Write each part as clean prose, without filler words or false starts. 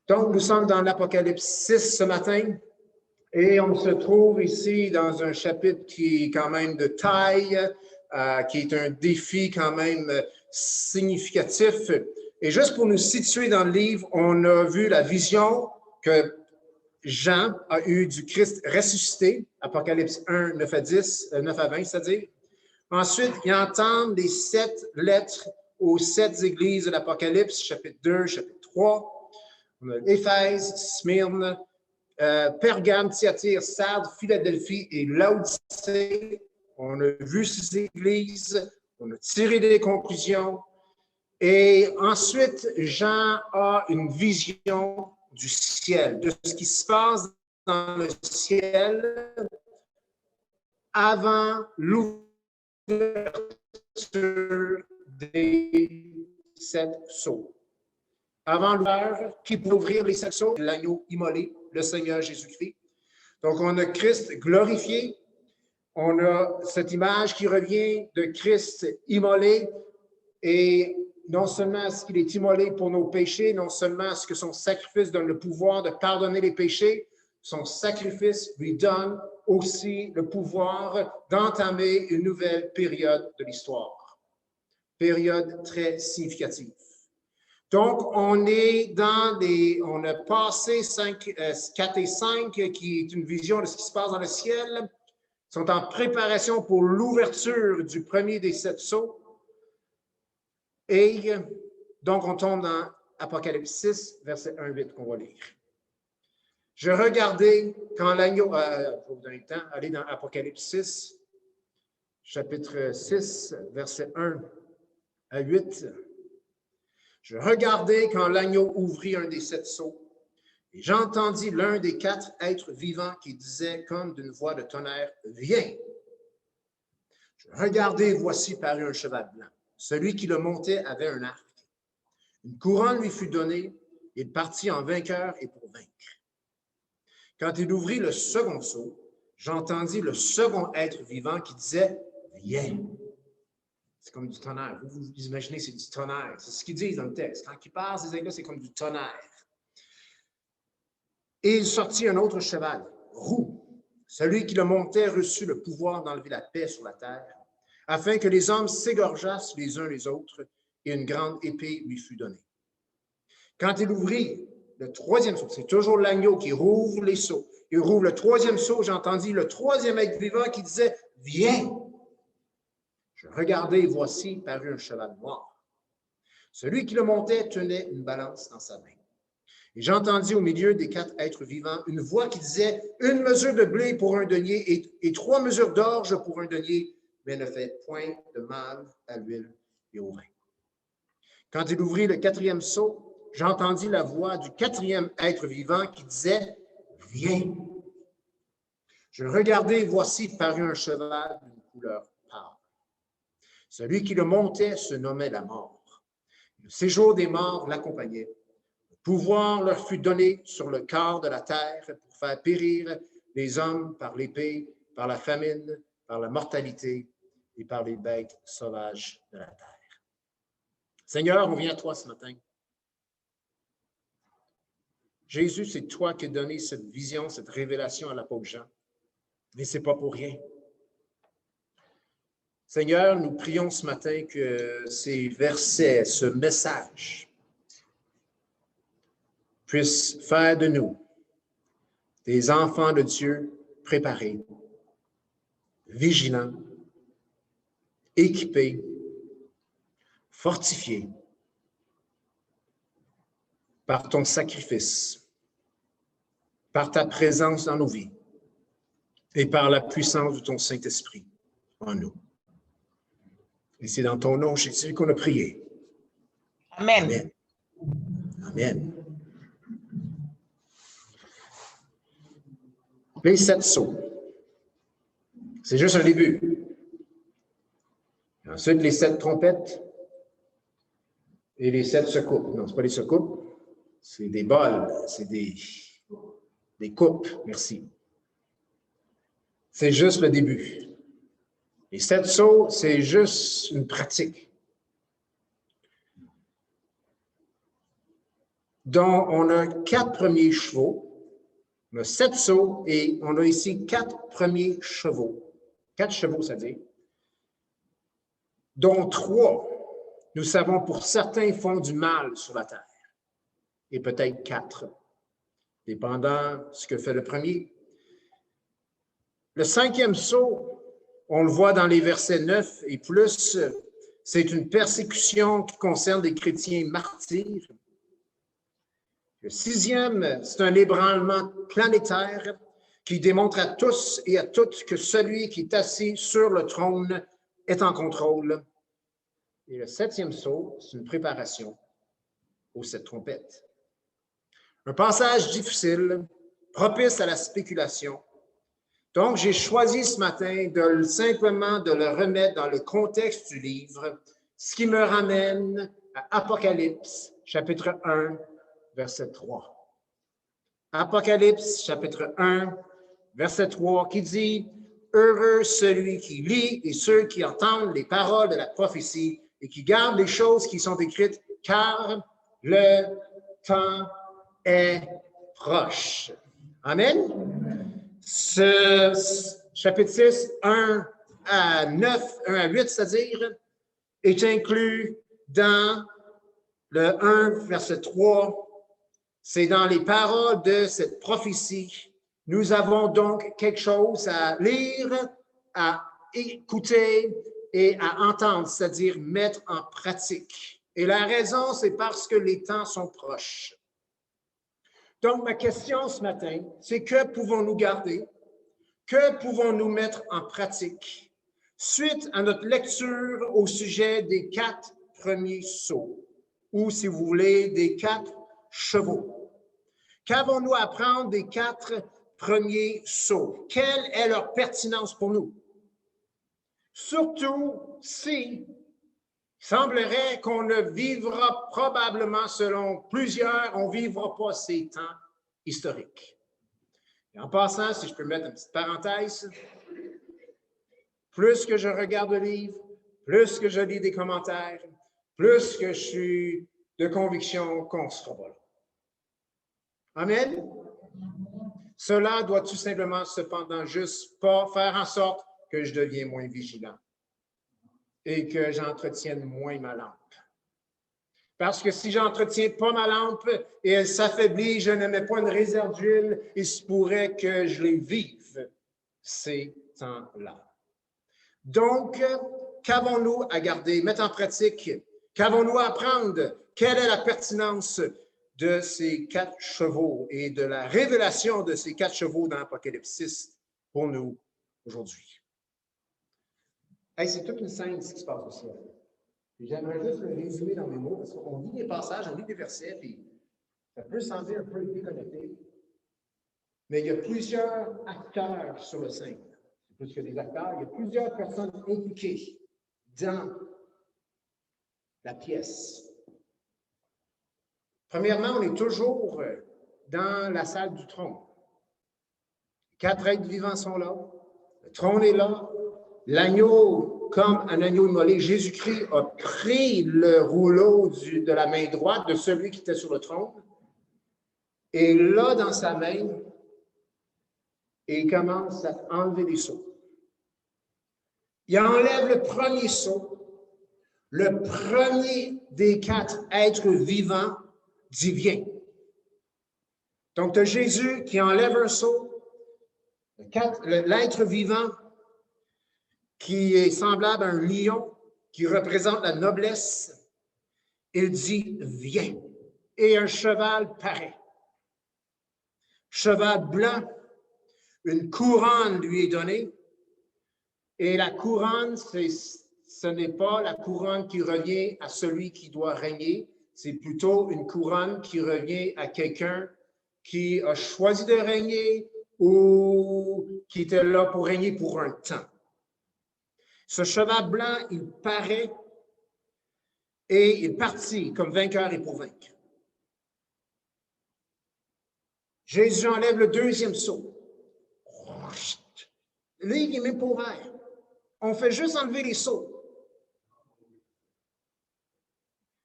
Donc, nous sommes dans l'Apocalypse 6 ce matin et on se trouve ici dans un chapitre qui est quand même de taille, qui est un défi quand même significatif. Et juste pour nous situer dans le livre, on a vu la vision que Jean a eue du Christ ressuscité, Apocalypse 1, 9 à 10, 9 à 20, c'est-à-dire. Ensuite, il entend les 7 lettres aux 7 églises de l'Apocalypse, chapitre 2, chapitre 3. On a Éphèse, Smyrne, Pergame, Thyatire, Sardes, Philadelphie et Laodicée. On a vu ces églises, on a tiré des conclusions. Et ensuite, Jean a une vision du ciel, de ce qui se passe dans le ciel avant l'ouverture des 7 sceaux. Avant l'heure, qui peut ouvrir les 7 sceaux? L'agneau immolé, le Seigneur Jésus-Christ. Donc, on a Christ glorifié. On a cette image qui revient de Christ immolé. Et non seulement est-ce qu'il est immolé pour nos péchés, non seulement est-ce que son sacrifice donne le pouvoir de pardonner les péchés, son sacrifice lui donne aussi le pouvoir d'entamer une nouvelle période de l'histoire. Période très significative. Donc, on a passé 4 et 5, qui est une vision de ce qui se passe dans le ciel, sont en préparation pour l'ouverture du premier des 7 sceaux. Et donc, on tombe dans Apocalypse 6, verset 1-8 qu'on va lire. Je regardais quand l'agneau, je vais vous donner le temps, allez dans Apocalypse 6, chapitre 6, verset 1 à 8. Je regardais quand l'agneau ouvrit un des 7 sceaux, et j'entendis l'un des 4 êtres vivants qui disait comme d'une voix de tonnerre, « Viens! » Je regardais, voici parut un cheval blanc. Celui qui le montait avait un arc. Une couronne lui fut donnée, il partit en vainqueur et pour vaincre. Quand il ouvrit le second sceau, j'entendis le second être vivant qui disait, « Viens! » C'est comme du tonnerre. Vous imaginez, c'est du tonnerre. C'est ce qu'ils disent dans le texte. Quand ils parlent, ces églises, c'est comme du tonnerre. Et il sortit un autre cheval, roux. Celui qui le montait reçut le pouvoir d'enlever la paix sur la terre, afin que les hommes s'égorgeassent les uns les autres, et une grande épée lui fut donnée. Quand il ouvrit le troisième sceau, c'est toujours l'agneau qui rouvre les sceaux. Il rouvre le troisième sceau, j'entendis le troisième être vivant qui disait, « Viens! » Je regardai et voici parut un cheval noir. Celui qui le montait tenait une balance dans sa main. Et j'entendis au milieu des 4 êtres vivants une voix qui disait, « Une mesure de blé pour un denier et 3 mesures d'orge pour un denier, mais ne fait point de mal à l'huile et au vin. » Quand il ouvrit le 4e sceau, j'entendis la voix du 4e être vivant qui disait, « Viens! » Je regardai et voici parut un cheval d'une couleur pâle. Celui qui le montait se nommait la mort. Le séjour des morts l'accompagnait. Le pouvoir leur fut donné sur le quart de la terre pour faire périr les hommes par l'épée, par la famine, par la mortalité et par les bêtes sauvages de la terre. Seigneur, on vient à toi ce matin. Jésus, c'est toi qui as donné cette vision, cette révélation à l'apôtre Jean. Mais ce n'est pas pour rien. Seigneur, nous prions ce matin que ces versets, ce message, puissent faire de nous des enfants de Dieu préparés, vigilants, équipés, fortifiés par ton sacrifice, par ta présence dans nos vies et par la puissance de ton Saint-Esprit en nous. Et c'est dans ton nom, Jésus, qu'on a prié. Amen. Amen. Amen. Les 7 sceaux. C'est juste un début. Ensuite, les 7 trompettes et les 7 secoupes. Non, ce n'est pas les secoupes, c'est des bols, c'est des coupes. Merci. C'est juste le début. Les 7 sceaux, c'est juste une pratique. dont on a 4 premiers chevaux. On a 7 sceaux et on a ici 4 premiers chevaux. 4 chevaux, c'est-à-dire, dont 3, nous savons pour certains, font du mal sur la terre. Et peut-être 4, dépendant de ce que fait le premier. Le 5e sceau, on le voit dans les versets 9 et plus, c'est une persécution qui concerne des chrétiens martyrs. Le 6e, c'est un ébranlement planétaire qui démontre à tous et à toutes que celui qui est assis sur le trône est en contrôle. Et le 7e sceau, c'est une préparation aux 7 trompettes. Un passage difficile, propice à la spéculation. Donc, j'ai choisi ce matin simplement de le remettre dans le contexte du livre, ce qui me ramène à Apocalypse, chapitre 1, verset 3. Apocalypse, chapitre 1, verset 3, qui dit « Heureux celui qui lit et ceux qui entendent les paroles de la prophétie et qui gardent les choses qui sont écrites, car le temps est proche. » Amen. Ce chapitre 6, 1 à 9, 1 à 8, c'est-à-dire, est inclus dans le 1, verset 3. C'est dans les paroles de cette prophétie. Nous avons donc quelque chose à lire, à écouter et à entendre, c'est-à-dire mettre en pratique. Et la raison, c'est parce que les temps sont proches. Donc, ma question ce matin, c'est que pouvons-nous garder? Que pouvons-nous mettre en pratique suite à notre lecture au sujet des 4 premiers sceaux, ou si vous voulez, des 4 chevaux? Qu'avons-nous à apprendre des 4 premiers sceaux? Quelle est leur pertinence pour nous? Surtout si il semblerait qu'on ne vivra probablement, selon plusieurs, on ne vivra pas ces temps historiques. Et en passant, si je peux mettre une petite parenthèse, plus que je regarde le livre, plus que je lis des commentaires, plus que je suis de conviction qu'on ne sera pas là. Amen? Cela doit tout simplement, cependant, juste pas faire en sorte que je devienne moins vigilant et que j'entretienne moins ma lampe. Parce que si j'entretiens pas ma lampe et elle s'affaiblit, je ne mets pas une réserve d'huile, il se pourrait que je les vive ces temps-là. Donc, qu'avons-nous à garder, mettre en pratique? Qu'avons-nous à apprendre? Quelle est la pertinence de ces 4 chevaux et de la révélation de ces 4 chevaux dans l'Apocalypse 6 pour nous aujourd'hui? Hey, c'est toute une scène ce qui se passe au ciel. J'aimerais juste le résumer dans mes mots, parce qu'on lit des passages, on lit des versets, puis ça peut sembler un peu déconnecté, mais il y a plusieurs acteurs sur le scène. C'est plus que des acteurs, il y a plusieurs personnes impliquées dans la pièce. Premièrement, on est toujours dans la salle du trône. 4 êtres vivants sont là, le trône est là, l'agneau, comme un agneau immolé, Jésus-Christ a pris le rouleau de la main droite de celui qui était sur le trône, et là, dans sa main, il commence à enlever les sceaux. Il enlève le premier sceau. Le premier des 4 êtres vivants dit « Viens ». Donc, tu as Jésus qui enlève un sceau, l'être vivant qui est semblable à un lion, qui représente la noblesse. Il dit « Viens ». Et un cheval paraît. Cheval blanc, une couronne lui est donnée. Et la couronne, ce n'est pas la couronne qui revient à celui qui doit régner, c'est plutôt une couronne qui revient à quelqu'un qui a choisi de régner ou qui était là pour régner pour un temps. Ce cheval blanc, il paraît et il partit comme vainqueur et pour vaincre. Jésus enlève le deuxième sceau. Le livre n'est même pas ouvert. On fait juste enlever les sceaux.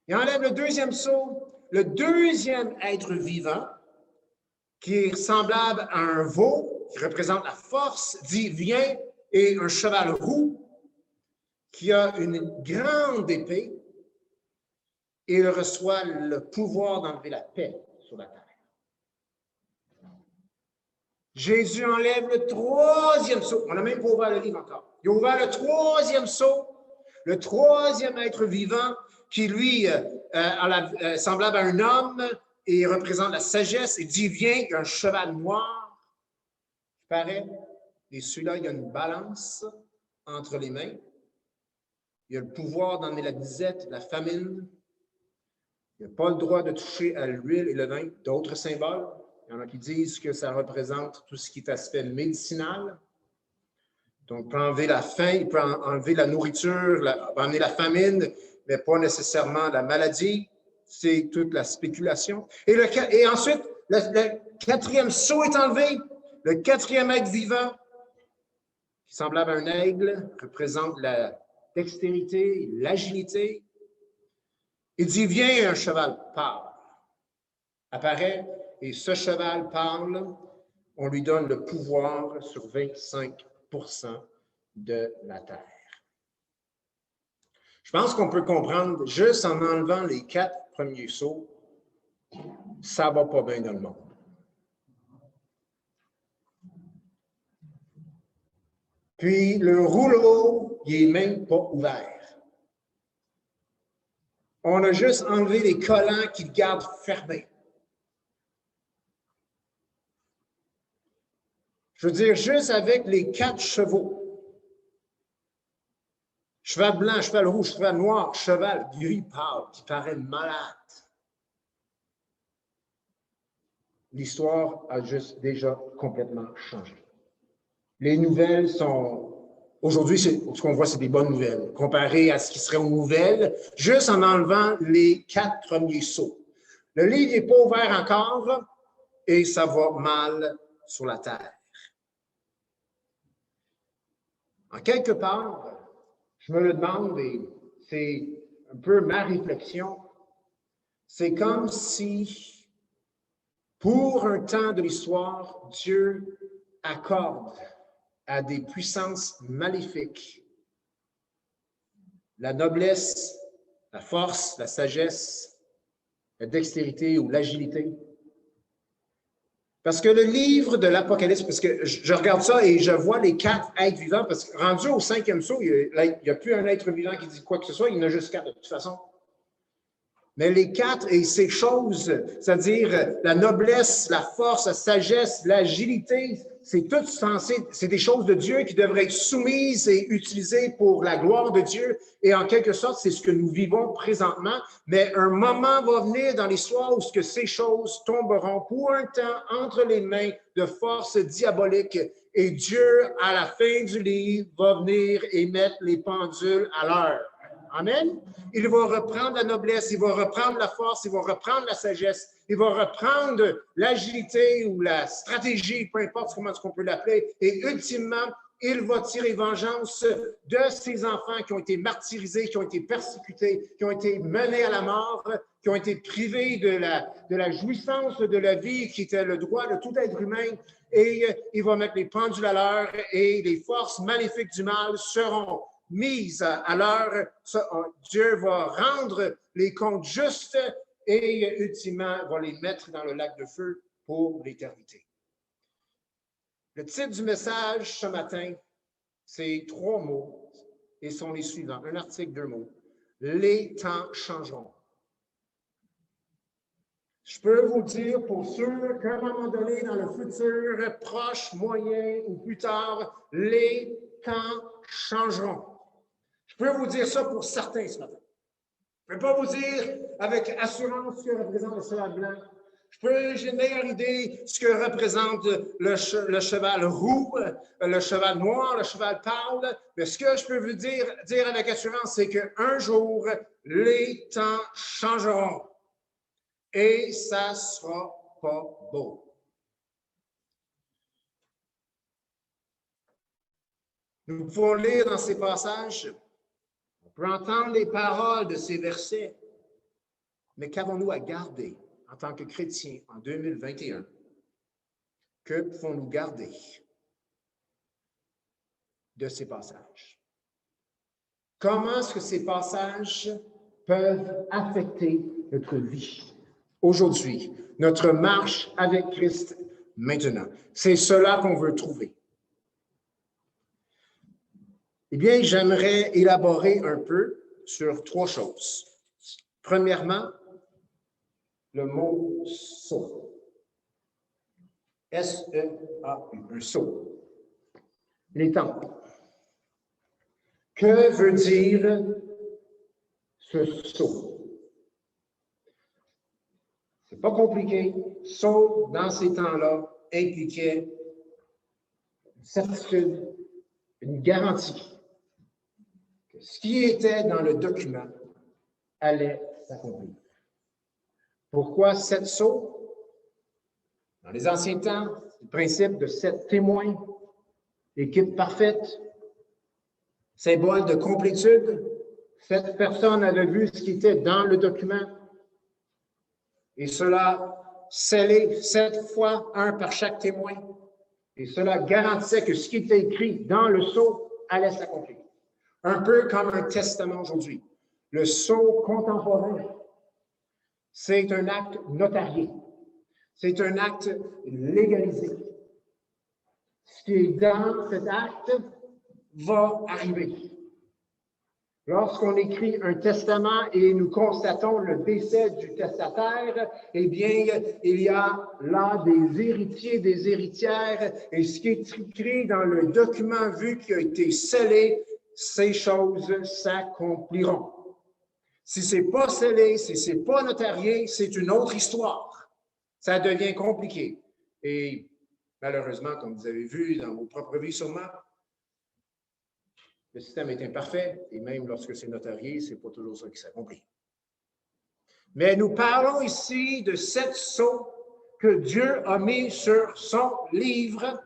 Il enlève le deuxième sceau. le deuxième être vivant, qui est semblable à un veau, qui représente la force, dit vient, et un cheval roux, qui a une grande épée, et il reçoit le pouvoir d'enlever la paix sur la terre. Jésus enlève le troisième sceau. On n'a même pas ouvert le livre encore. Il a ouvert le troisième sceau, le troisième être vivant qui, lui, semblable à un homme et représente la sagesse et dit, viens, il y a un cheval noir qui paraît. Et celui-là, il y a une balance entre les mains. Il a le pouvoir d'emmener la disette, la famine. Il n'a pas le droit de toucher à l'huile et le vin, d'autres symboles. Il y en a qui disent que ça représente tout ce qui est aspect médicinal. Donc, il peut enlever la faim, il peut enlever la nourriture, enlever la famine, mais pas nécessairement la maladie. C'est toute la spéculation. Et ensuite, le quatrième sceau est enlevé. Le quatrième être vivant, qui semblable à un aigle, représente la dextérité, l'agilité. Il dit, viens, un cheval pâle. Apparaît, et ce cheval parle, on lui donne le pouvoir sur 25% de la terre. Je pense qu'on peut comprendre, juste en enlevant les 4 premiers sceaux, ça ne va pas bien dans le monde. Puis le rouleau, il n'est même pas ouvert. On a juste enlevé les collants qui le gardent fermé. Je veux dire, juste avec les 4 chevaux. Cheval blanc, cheval rouge, cheval noir, cheval gris pâle, qui paraît malade. L'histoire a juste déjà complètement changé. Les nouvelles sont... Aujourd'hui, ce qu'on voit, c'est des bonnes nouvelles. Comparé à ce qui serait aux nouvelles, juste en enlevant les 4 premiers sceaux. Le livre n'est pas ouvert encore et ça va mal sur la terre. En quelque part, je me le demande et c'est un peu ma réflexion, c'est comme si, pour un temps de l'histoire, Dieu accorde à des puissances maléfiques la noblesse, la force, la sagesse, la dextérité ou l'agilité. Parce que le livre de l'Apocalypse, parce que je regarde ça et je vois les 4 êtres vivants, parce que rendu au 5e sceau, il n'y a plus un être vivant qui dit quoi que ce soit, il y en a juste 4 de toute façon. Mais les 4 et ces choses, c'est-à-dire la noblesse, la force, la sagesse, l'agilité, c'est tout censé, c'est des choses de Dieu qui devraient être soumises et utilisées pour la gloire de Dieu. Et en quelque sorte, c'est ce que nous vivons présentement. Mais un moment va venir dans l'histoire où ces choses tomberont pour un temps entre les mains de forces diaboliques. Et Dieu, à la fin du livre, va venir et mettre les pendules à l'heure. Amen. Il va reprendre la noblesse, il va reprendre la force, il va reprendre la sagesse, il va reprendre l'agilité ou la stratégie, peu importe comment on peut l'appeler, et ultimement, il va tirer vengeance de ces enfants qui ont été martyrisés, qui ont été persécutés, qui ont été menés à la mort, qui ont été privés de la jouissance de la vie qui était le droit de tout être humain. Et il va mettre les pendules à l'heure et les forces maléfiques du mal seront mises à l'heure. Dieu va rendre les comptes justes et ultimement va les mettre dans le lac de feu pour l'éternité. Le titre du message ce matin, c'est 3 mots et sont les suivants. Un article, 2 mots. Les temps changeront. Je peux vous dire pour sûr qu'à un moment donné, dans le futur, proche, moyen ou plus tard, les temps changeront. Je peux vous dire ça pour certains ce matin. Je ne peux pas vous dire avec assurance ce que représente le cheval blanc. J'ai une meilleure idée de ce que représente le cheval roux, le cheval noir, le cheval pâle. Mais ce que je peux vous dire avec assurance, c'est qu'un jour, les temps changeront. Et ça ne sera pas beau. Nous pouvons lire dans ces passages, on peut entendre les paroles de ces versets. Mais qu'avons-nous à garder en tant que chrétiens en 2021? Que pouvons-nous garder de ces passages? Comment est-ce que ces passages peuvent affecter notre vie aujourd'hui, notre marche avec Christ maintenant? C'est cela qu'on veut trouver. Eh bien, j'aimerais élaborer un peu sur trois choses. Premièrement, le mot « sceau ». S-E-A-U, un sceau. Les temples. Que veut dire ce sceau? C'est pas compliqué. Sceau, dans ces temps-là, impliquait une certitude, une garantie que ce qui était dans le document allait s'accomplir. Pourquoi 7 sceaux? Dans les anciens temps, le principe de 7 témoins, équipe parfaite, symbole de complétude. 7 personnes avaient vu ce qui était dans le document. Et cela scellé 7 fois, un par chaque témoin. Et cela garantissait que ce qui était écrit dans le sceau allait s'accomplir. Un peu comme un testament aujourd'hui. Le sceau contemporain, c'est un acte notarié. C'est un acte légalisé. Ce qui est dans cet acte va arriver. Lorsqu'on écrit un testament et nous constatons le décès du testataire, eh bien, il y a là des héritiers, des héritières, et ce qui est écrit dans le document vu qui a été scellé, ces choses s'accompliront. Si ce n'est pas scellé, si ce n'est pas notarié, c'est une autre histoire. Ça devient compliqué. Et malheureusement, comme vous avez vu dans vos propres vies sûrement, le système est imparfait et même lorsque c'est notarié, ce n'est pas toujours ça qui s'accomplit. Mais nous parlons ici de 7 sceaux que Dieu a mis sur son livre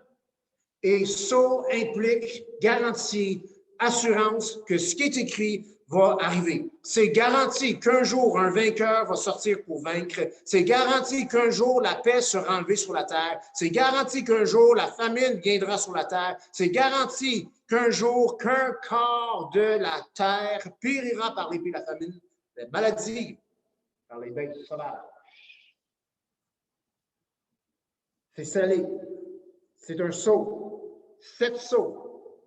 et sceau implique garantie, assurance que ce qui est écrit va arriver. C'est garanti qu'un jour, un vainqueur va sortir pour vaincre. C'est garanti qu'un jour, la paix sera enlevée sur la terre. C'est garanti qu'un jour, la famine viendra sur la terre. C'est garanti qu'un jour, qu'un quart de la terre périra par l'épée de la famine, la maladie, par les bêtes sauvages. C'est scellé. C'est un sceau. 7 sceaux.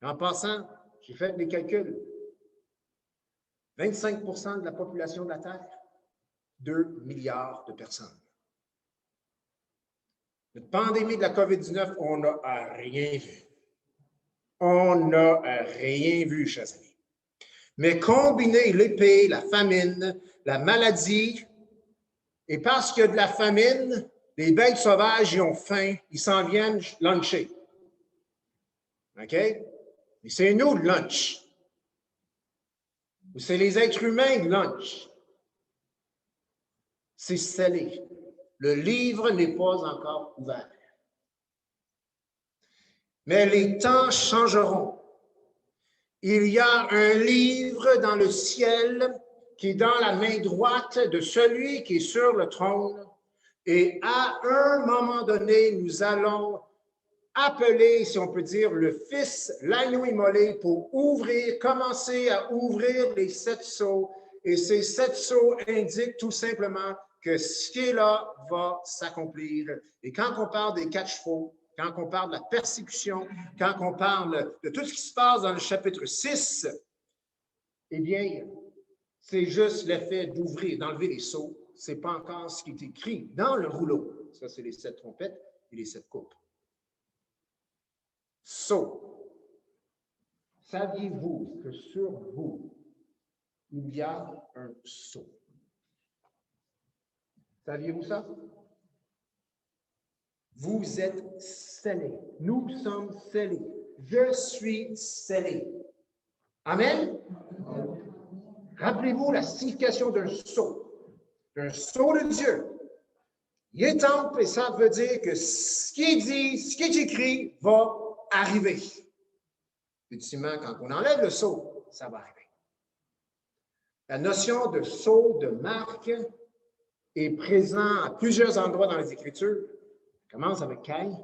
En passant, j'ai fait des calculs. 25% de la population de la Terre, 2 milliards de personnes. Notre pandémie de la COVID-19, on n'a rien vu. On n'a rien vu, chers amis. Mais combiner l'épée, la famine, la maladie, et parce qu'il y a de la famine, les bêtes sauvages, ils ont faim, ils s'en viennent luncher. OK? Et c'est nous le lunch. Ou c'est les êtres humains de lunch. C'est scellé. Le livre n'est pas encore ouvert. Mais les temps changeront. Il y a un livre dans le ciel qui est dans la main droite de celui qui est sur le trône. Et à un moment donné, nous allons appeler, si on peut dire, le Fils, l'agneau immolé, pour commencer à ouvrir les 7 sceaux. Et ces 7 sceaux indiquent tout simplement que ce qui est là va s'accomplir. Et quand on parle des 4 chevaux, quand on parle de la persécution, quand on parle de tout ce qui se passe dans le chapitre 6, eh bien, c'est juste l'effet d'ouvrir, d'enlever les sceaux. Ce n'est pas encore ce qui est écrit dans le rouleau. Ça, c'est les 7 trompettes et les 7 coupes. Sceaux. Saviez-vous que sur vous, il y a un sceau? Saviez-vous ça? Vous êtes scellés. Nous sommes scellés. Je suis scellé. Amen? Rappelez-vous la signification d'un sceau. Un sceau de Dieu. Il est temple et ça veut dire que ce qui est dit, ce qui est écrit va arriver. Ultimement, quand on enlève le sceau, ça va arriver. La notion de sceau, de marque, est présente à plusieurs endroits dans les Écritures. Ça commence avec Caïn.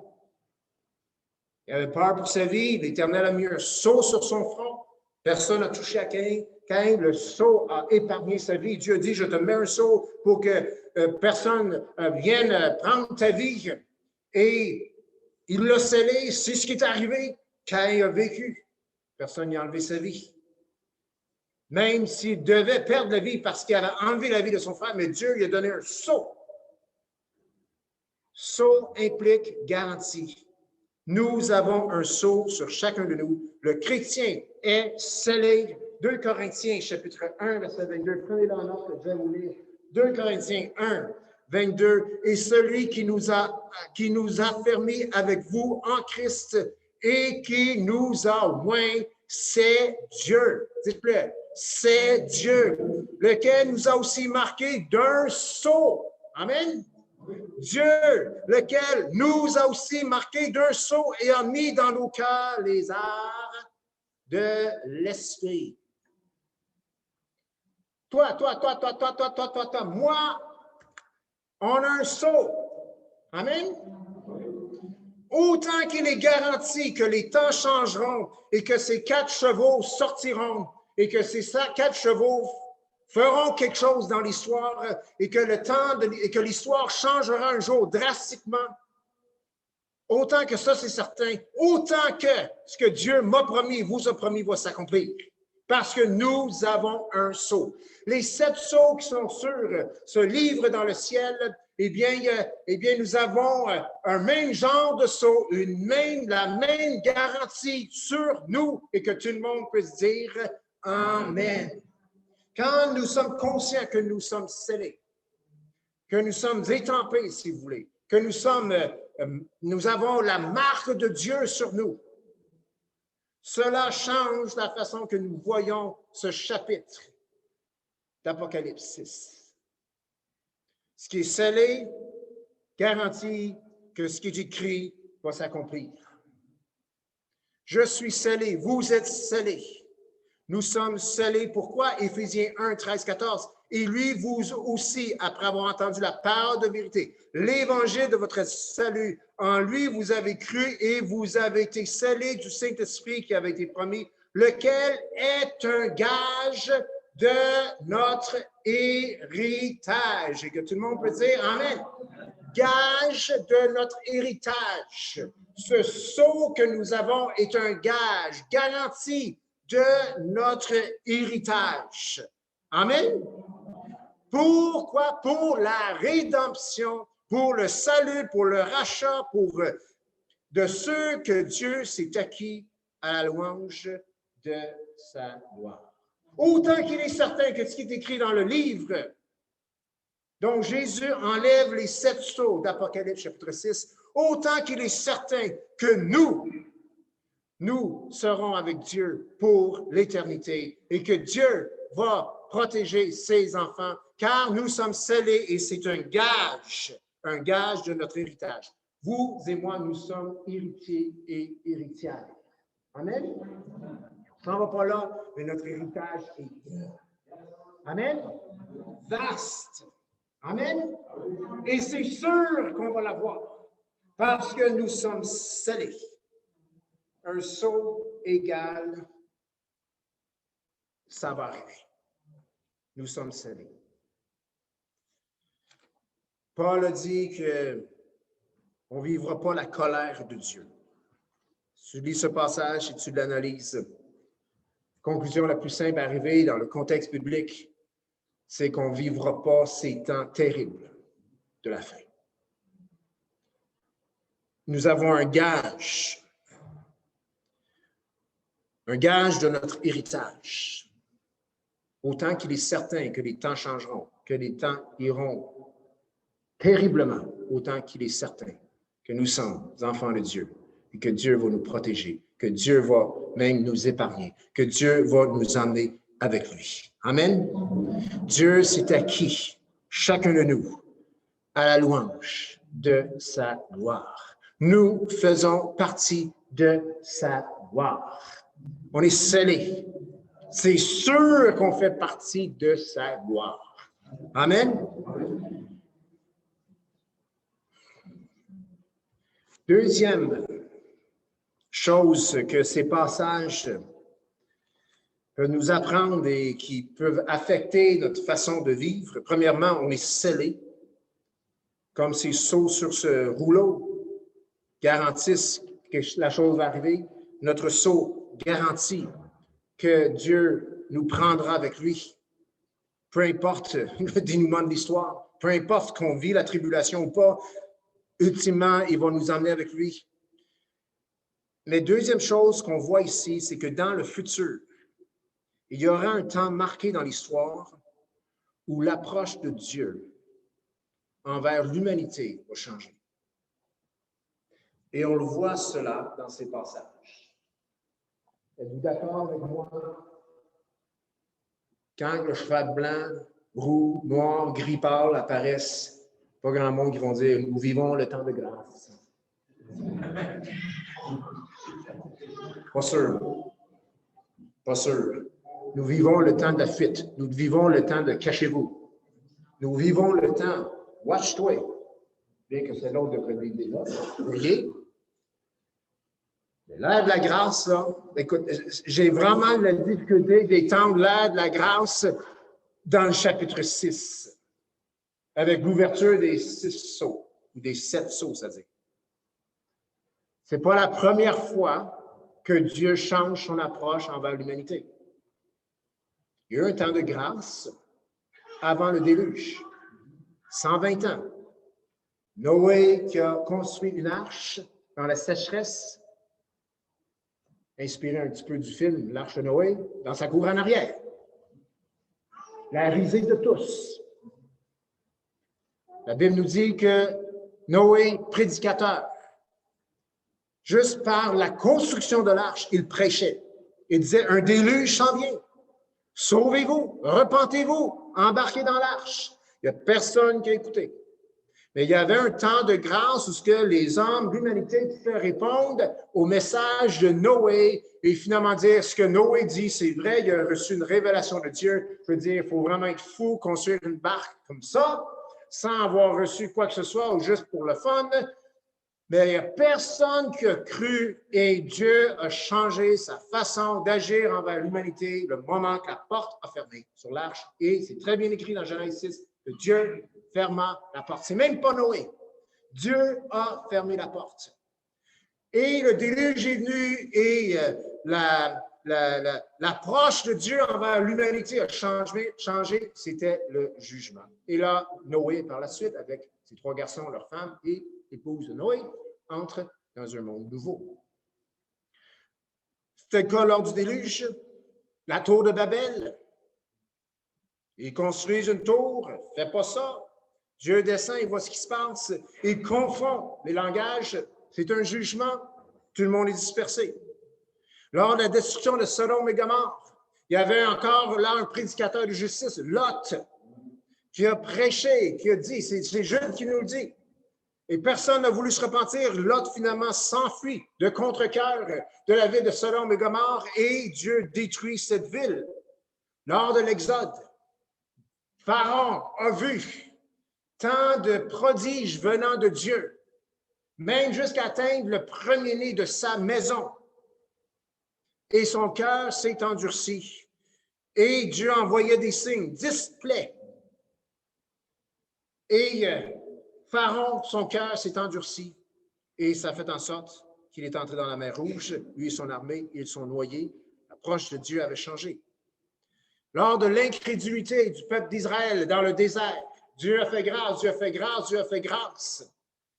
Il avait peur pour sa vie. L'Éternel a mis un sceau sur son front. Personne n'a touché à Caïn. Caïn, le sceau a épargné sa vie. Dieu dit, je te mets un sceau pour que personne vienne prendre ta vie. Et il l'a scellé. C'est ce qui est arrivé. Caïn a vécu. Personne n'a enlevé sa vie. Même s'il devait perdre la vie parce qu'il avait enlevé la vie de son frère, mais Dieu lui a donné un sceau. Sceau implique garantie. Nous avons un sceau sur chacun de nous. Le chrétien est scellé. 2 Corinthiens, chapitre 1, verset 22. Prenez-le en note, je vais vous lire. 2 Corinthiens 1, 22. Et celui qui nous a fermés avec vous en Christ et qui nous a oints, c'est Dieu. Dites-le. C'est Dieu, lequel nous a aussi marqués d'un sceau. Amen. Dieu, lequel nous a aussi marqués d'un sceau et a mis dans nos cœurs les arts de l'esprit. Toi, moi, on a un sceau. Amen. Autant qu'il est garanti que les temps changeront et que ces 4 chevaux sortiront et que ces 4 chevaux feront quelque chose dans l'histoire et que et que l'histoire changera un jour drastiquement, autant que ça, c'est certain, autant que ce que Dieu m'a promis, vous a promis, va s'accomplir. Parce que nous avons un sceau. Les 7 sceaux qui sont sur ce livre dans le ciel, eh bien, nous avons un même genre de sceau, la même garantie sur nous et que tout le monde puisse dire Amen. Quand nous sommes conscients que nous sommes scellés, que nous sommes étampés, si vous voulez, que nous avons la marque de Dieu sur nous, cela change la façon que nous voyons ce chapitre d'Apocalypse 6. Ce qui est scellé garantit que ce qui est écrit va s'accomplir. Je suis scellé, vous êtes scellés. Nous sommes scellés. Pourquoi? Éphésiens 1, 13, 14. Et lui, vous aussi, après avoir entendu la parole de vérité, l'évangile de votre salut, en lui, vous avez cru et vous avez été scellés du Saint-Esprit qui avait été promis, lequel est un gage de notre héritage. Et que tout le monde peut dire Amen. Gage de notre héritage. Ce sceau que nous avons est un gage, garanti de notre héritage. Amen. Pourquoi? Pour la rédemption, pour le salut, pour le rachat, de ceux que Dieu s'est acquis à la louange de sa gloire. Autant qu'il est certain que ce qui est écrit dans le livre, dont Jésus enlève les 7 sceaux d'Apocalypse chapitre 6, autant qu'il est certain que nous serons avec Dieu pour l'éternité et que Dieu va protéger ses enfants, car nous sommes scellés et c'est un gage de notre héritage. Vous et moi, nous sommes héritiers et héritières. Amen? Ça ne va pas là, mais notre héritage est Amen? Vaste. Amen? Et c'est sûr qu'on va l'avoir parce que nous sommes scellés. Un sceau égale, ça va arriver. Nous sommes scellés. Paul a dit qu'on ne vivra pas la colère de Dieu. Si tu lis ce passage et tu l'analyses, conclusion la plus simple à arriver dans le contexte biblique, c'est qu'on ne vivra pas ces temps terribles de la fin. Nous avons un gage de notre héritage. Autant qu'il est certain que les temps changeront, que les temps iront terriblement, autant qu'il est certain que nous sommes enfants de Dieu et que Dieu va nous protéger, que Dieu va même nous épargner, que Dieu va nous emmener avec lui. Amen. Dieu s'est acquis, chacun de nous, à la louange de sa gloire. Nous faisons partie de sa gloire. On est scellés. C'est sûr qu'on fait partie de sa gloire. Amen. Deuxième chose que ces passages peuvent nous apprendre et qui peuvent affecter notre façon de vivre. Premièrement, on est scellé, comme ces sceaux sur ce rouleau garantissent que la chose va arriver. Notre sceau garantit que Dieu nous prendra avec lui, peu importe le dénouement de l'histoire, peu importe qu'on vit la tribulation ou pas, ultimement, il va nous emmener avec lui. Mais deuxième chose qu'on voit ici, c'est que dans le futur, il y aura un temps marqué dans l'histoire où l'approche de Dieu envers l'humanité va changer. Et on le voit cela dans ces passages. Êtes-vous d'accord avec moi? Quand le cheval blanc, roux, noir, gris pâle apparaissent, pas grand monde qui vont dire « Nous vivons le temps de grâce ». Pas sûr. Pas sûr. Nous vivons le temps de la fuite. Nous vivons le temps de cachez-vous. Nous vivons le temps, watch-toi. Bien que c'est l'autre de prédire là. Voyez? L'ère de la grâce, là, écoute, j'ai vraiment la difficulté d'étendre l'ère de la grâce dans le chapitre 6, avec l'ouverture des 6 sceaux, ou des 7 sceaux, c'est-à-dire. Ce n'est pas la première fois que Dieu change son approche envers l'humanité. Il y a eu un temps de grâce avant le déluge, 120 ans. Noé qui a construit une arche dans la sécheresse, inspiré un petit peu du film L'Arche de Noé, dans sa cour en arrière. La risée de tous. La Bible nous dit que Noé, prédicateur, juste par la construction de l'arche, il prêchait. Il disait, un déluge s'en vient. Sauvez-vous, repentez-vous, embarquez dans l'arche. Il n'y a personne qui a écouté. Mais il y avait un temps de grâce où ce que les hommes, l'humanité, pouvaient répondre au message de Noé et finalement dire ce que Noé dit, c'est vrai, il a reçu une révélation de Dieu. Je veux dire, il faut vraiment être fou, construire une barque comme ça, sans avoir reçu quoi que ce soit ou juste pour le fun. Mais il n'y a personne qui a cru et Dieu a changé sa façon d'agir envers l'humanité le moment que la porte a fermé sur l'arche. Et c'est très bien écrit dans Genèse 6 que Dieu ferma la porte. C'est même pas Noé. Dieu a fermé la porte. Et le déluge est venu et l'approche de Dieu envers l'humanité a changé. C'était le jugement. Et là, Noé, par la suite, avec ses 3 garçons, leurs femmes et épouse de Noé, entre dans un monde nouveau. C'était le cas lors du déluge. La tour de Babel. Ils construisent une tour, fais pas ça. Dieu descend, il voit ce qui se passe. Il confond les langages. C'est un jugement. Tout le monde est dispersé. Lors de la destruction de Sodome et Gomorrhe, il y avait encore là un prédicateur de justice, Lot, qui a prêché, qui a dit, c'est Jude qui nous le dit. Et personne n'a voulu se repentir. Lot, finalement, s'enfuit de contre-cœur de la ville de Sodome et Gomorrhe et Dieu détruit cette ville. Lors de l'Exode, Pharaon a vu tant de prodiges venant de Dieu, même jusqu'à atteindre le premier-né de sa maison. Et son cœur s'est endurci. Et Dieu envoyait des signes, 10 plaies. Et Pharaon, son cœur s'est endurci. Et ça fait en sorte qu'il est entré dans la mer Rouge. Lui et son armée, ils sont noyés. L'approche de Dieu avait changé. Lors de l'incrédulité du peuple d'Israël dans le désert, Dieu a fait grâce, Dieu a fait grâce, Dieu a fait grâce.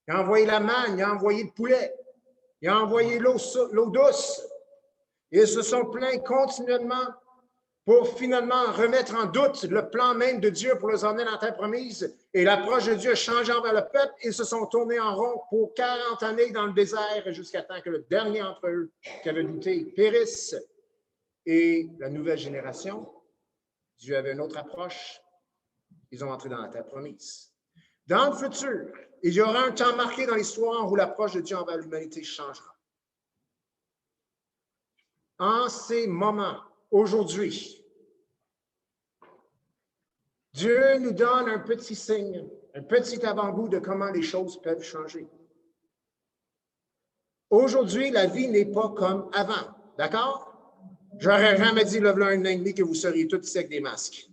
Il a envoyé la manne, il a envoyé le poulet, il a envoyé l'eau douce. Ils se sont plaints continuellement pour finalement remettre en doute le plan même de Dieu pour les emmener dans la terre promise. Et l'approche de Dieu changeant vers le peuple, ils se sont tournés en rond pour 40 années dans le désert jusqu'à temps que le dernier d'entre eux qui avait douté périsse. Et la nouvelle génération, Dieu avait une autre approche. Ils ont entré dans la terre promise. Dans le futur, il y aura un temps marqué dans l'histoire où l'approche de Dieu envers l'humanité changera. En ces moments aujourd'hui, Dieu nous donne un petit signe, un petit avant-goût de comment les choses peuvent changer. Aujourd'hui, la vie n'est pas comme avant. D'accord? J'aurais jamais dit, là, un an et demi, que vous seriez tous ici avec des masques.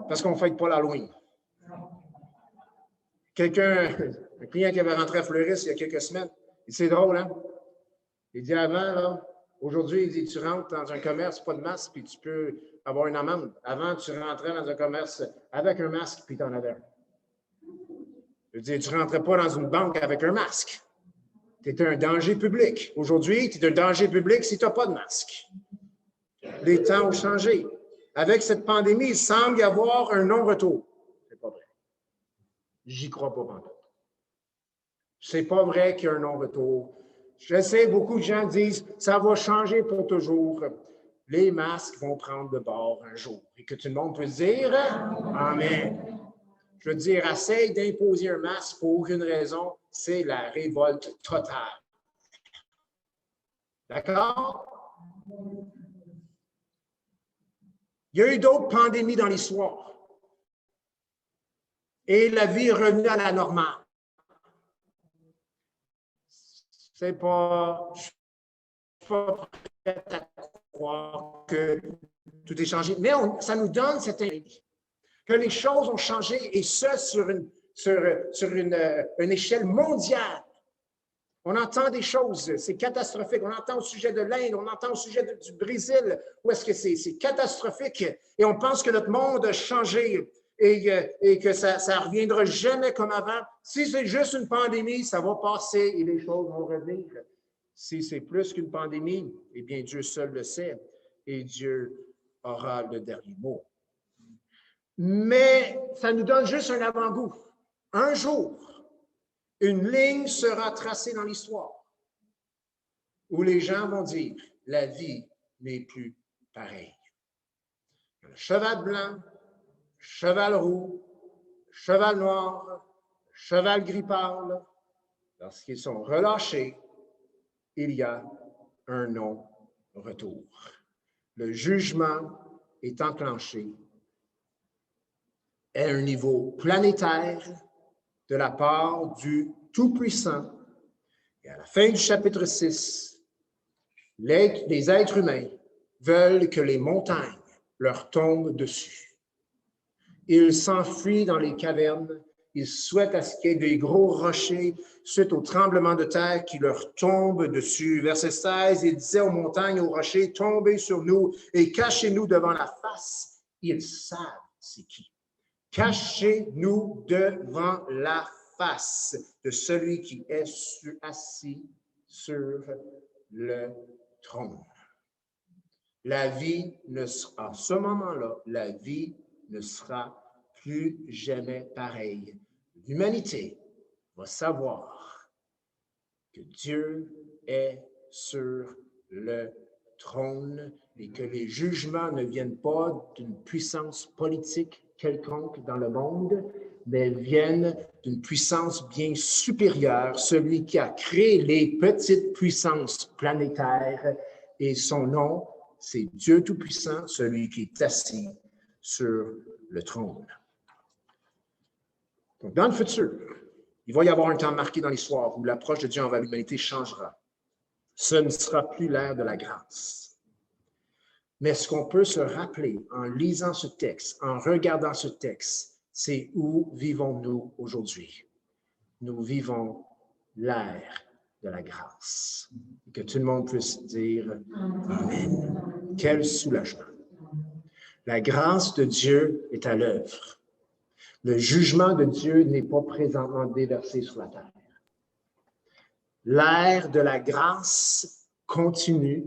Parce qu'on ne fête pas l'Halloween. Un client qui avait rentré à Fleuris il y a quelques semaines, c'est drôle, hein? Il dit avant, là, aujourd'hui, il dit, tu rentres dans un commerce, pas de masque, puis tu peux avoir une amende. Avant, tu rentrais dans un commerce avec un masque, puis tu en avais un. Je veux dire, tu ne rentrais pas dans une banque avec un masque. Tu étais un danger public. Aujourd'hui, tu es un danger public si tu n'as pas de masque. Les temps ont changé. Avec cette pandémie, il semble y avoir un non-retour. C'est pas vrai. J'y crois pas pendant. C'est pas vrai qu'il y a un non-retour. Je sais, beaucoup de gens disent ça va changer pour toujours. Les masques vont prendre de bord un jour. Et que tout le monde peut se dire Amen. Je veux dire, essaye d'imposer un masque pour aucune raison, c'est la révolte totale. D'accord? Il y a eu d'autres pandémies dans l'histoire. Et la vie est revenue à la normale. Je ne suis pas prêt à croire que tout est changé. Mais ça nous donne cette idée que les choses ont changé, et ce, sur une échelle mondiale. On entend des choses, c'est catastrophique. On entend au sujet de l'Inde, on entend au sujet du Brésil, où est-ce que c'est catastrophique. Et on pense que notre monde a changé et que ça ne reviendra jamais comme avant. Si c'est juste une pandémie, ça va passer et les choses vont revenir. Si c'est plus qu'une pandémie, eh bien, Dieu seul le sait et Dieu aura le dernier mot. Mais ça nous donne juste un avant-goût. Un jour, une ligne sera tracée dans l'histoire où les gens vont dire « la vie n'est plus pareille ». Le cheval blanc, cheval roux, cheval noir, cheval gris pâle, lorsqu'ils sont relâchés, il y a un non-retour. Le jugement est enclenché à un niveau planétaire de la part du Tout-Puissant. Et à la fin du chapitre 6, les êtres humains veulent que les montagnes leur tombent dessus. Ils s'enfuient dans les cavernes. Ils souhaitent à ce qu'il y ait des gros rochers suite au tremblement de terre qui leur tombent dessus. Verset 16, il disait aux montagnes, aux rochers, tombez sur nous et cachez-nous devant la face. Ils savent c'est qui. Cachez-nous devant la face de celui qui est assis sur le trône. La vie ne sera, à ce moment-là, la vie ne sera plus jamais pareille. L'humanité va savoir que Dieu est sur le trône et que les jugements ne viennent pas d'une puissance politique quelconque dans le monde, mais viennent d'une puissance bien supérieure, celui qui a créé les petites puissances planétaires, et son nom, c'est Dieu Tout-Puissant, celui qui est assis sur le trône. Donc, dans le futur, il va y avoir un temps marqué dans l'histoire où l'approche de Dieu envers l'humanité changera. Ce ne sera plus l'ère de la grâce. Mais ce qu'on peut se rappeler en lisant ce texte, en regardant ce texte, c'est où vivons-nous aujourd'hui? Nous vivons l'ère de la grâce. Et que tout le monde puisse dire Amen. Quel soulagement. La grâce de Dieu est à l'œuvre. Le jugement de Dieu n'est pas présentement déversé sur la terre. L'ère de la grâce continue.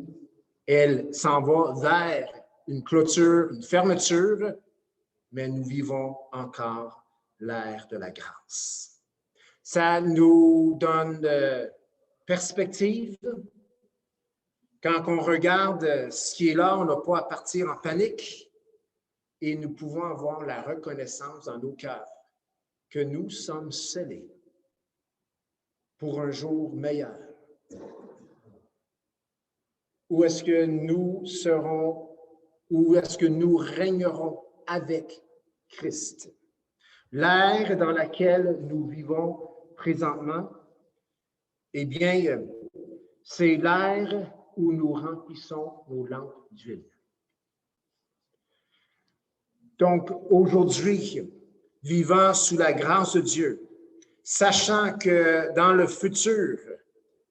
Elle s'en va vers une clôture, une fermeture, mais nous vivons encore l'ère de la grâce. Ça nous donne perspective. Quand on regarde ce qui est là, on n'a pas à partir en panique et nous pouvons avoir la reconnaissance dans nos cœurs que nous sommes scellés pour un jour meilleur. Où est-ce que nous serons ou est-ce que nous régnerons avec Christ? L'ère dans laquelle nous vivons présentement, eh bien, c'est l'ère où nous remplissons nos lampes d'huile. Donc, aujourd'hui, vivant sous la grâce de Dieu, sachant que dans le futur,